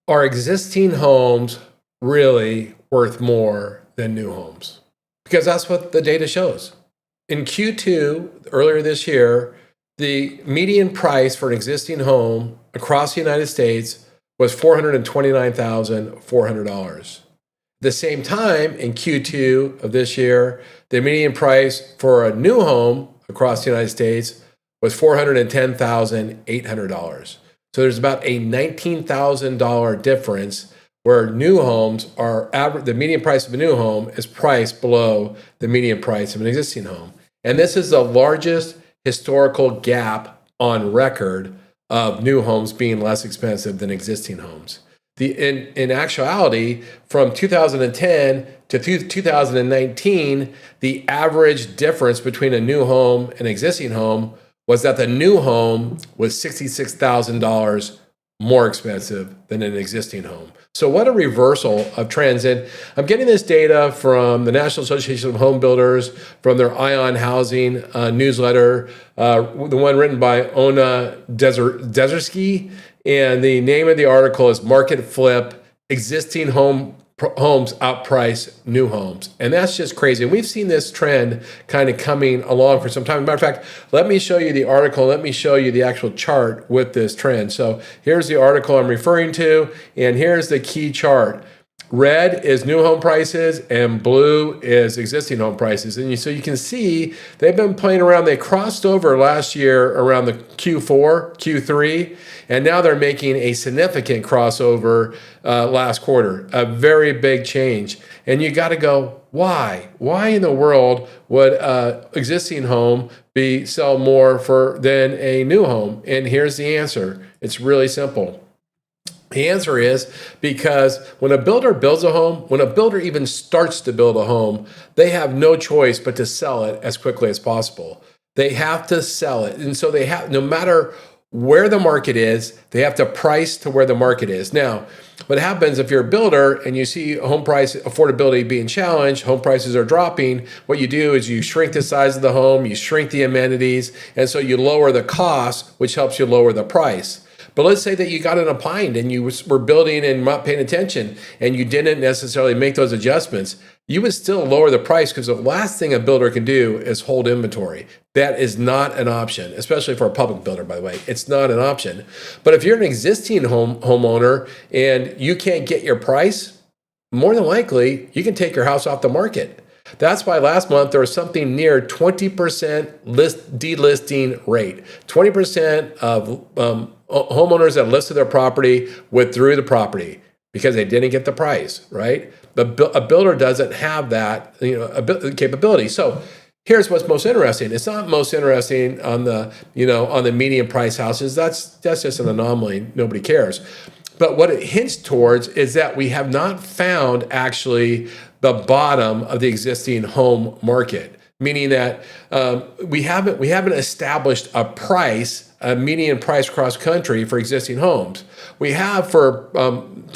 Are existing homes really worth more than new homes? Because that's what the data shows. In Q2, earlier this year, the median price for an existing home across the United States was $429,400. At the same time, in Q2 of this year, the median price for a new home across the United States was $410,800. So there's about a $19,000 difference where new homes are the median price of a new home is priced below the median price of an existing home. And this is the largest historical gap on record of new homes being less expensive than existing homes. In actuality, from 2010 to 2019, the average difference between a new home and existing home was that the new home was $66,000 more expensive than an existing home. So what a reversal of trends. And I'm getting this data from the National Association of Home Builders, from their Ion Housing newsletter, the one written by Ona Dereski. And the name of the article is Market Flip, Existing Homes Outprice New Homes. And that's just crazy. And we've seen this trend kind of coming along for some time. As a matter of fact, let me show you the article. Let me show you the actual chart with this trend. So here's the article I'm referring to, and here's the key chart. Red is new home prices and blue is existing home prices. And so you can see they've been playing around. They crossed over last year around the Q4, Q3, and now they're making a significant crossover last quarter, a very big change. And you got to go, why? Why in the world would existing home sell more than a new home? And here's the answer. It's really simple. The answer is because when a builder builds a home, when a builder even starts to build a home, they have no choice but to sell it as quickly as possible. They have to sell it. And so they have, no matter where the market is, they have to price to where the market is. Now, what happens if you're a builder and you see home price affordability being challenged, home prices are dropping, what you do is you shrink the size of the home, you shrink the amenities, and so you lower the cost, which helps you lower the price. But let's say that you got in a bind and you were building and not paying attention and you didn't necessarily make those adjustments. You would still lower the price because the last thing a builder can do is hold inventory. That is not an option, especially for a public builder, by the way. It's not an option. But if you're an existing homeowner and you can't get your price, more than likely, you can take your house off the market. That's why last month there was something near 20% delisting rate. 20% of homeowners that listed their property withdrew the property because they didn't get the price, right? A builder doesn't have that capability. So here's what's most interesting. It's not most interesting on the median price houses. That's just an anomaly. Nobody cares. But what it hints towards is that we have not found actually the bottom of the existing home market, meaning that we haven't established a median price cross country for existing homes. We have for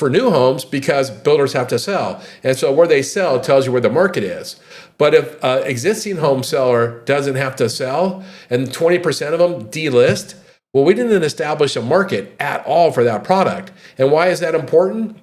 new homes because builders have to sell, and so where they sell tells you where the market is. But if an existing home seller doesn't have to sell and 20% of them delist, well, we didn't establish a market at all for that product. And why is that important?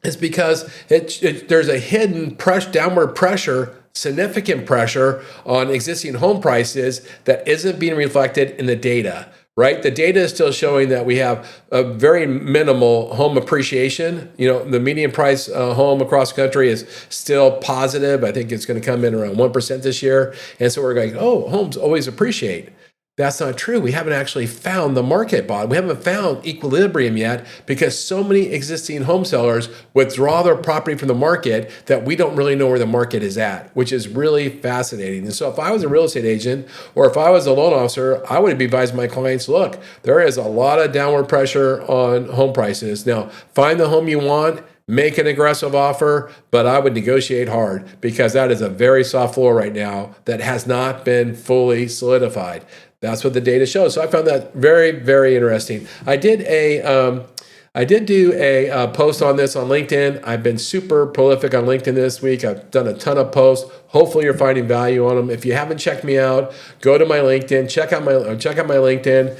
It's because there's a hidden downward pressure, significant pressure on existing home prices that isn't being reflected in the data, right? The data is still showing that we have a very minimal home appreciation. The median price home across the country is still positive. I think it's going to come in around 1% this year. And so we're going, oh, homes always appreciate. That's not true. We haven't actually found the market bottom. We haven't found equilibrium yet because so many existing home sellers withdraw their property from the market that we don't really know where the market is at, which is really fascinating. And so if I was a real estate agent or if I was a loan officer, I would be advising my clients, look, there is a lot of downward pressure on home prices. Now, find the home you want, make an aggressive offer, but I would negotiate hard because that is a very soft floor right now that has not been fully solidified. That's what the data shows. So I found that very, very interesting. I did do a post on this on LinkedIn. I've been super prolific on LinkedIn this week. I've done a ton of posts. Hopefully you're finding value on them. If you haven't checked me out, go to my LinkedIn, check out my LinkedIn.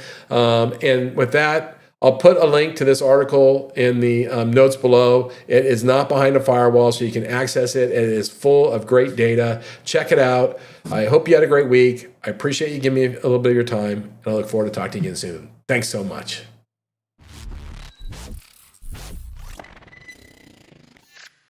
And with that, I'll put a link to this article in the notes below. It is not behind a firewall, so you can access it. It is full of great data. Check it out. I hope you had a great week. I appreciate you giving me a little bit of your time, and I look forward to talking to you again soon. Thanks so much.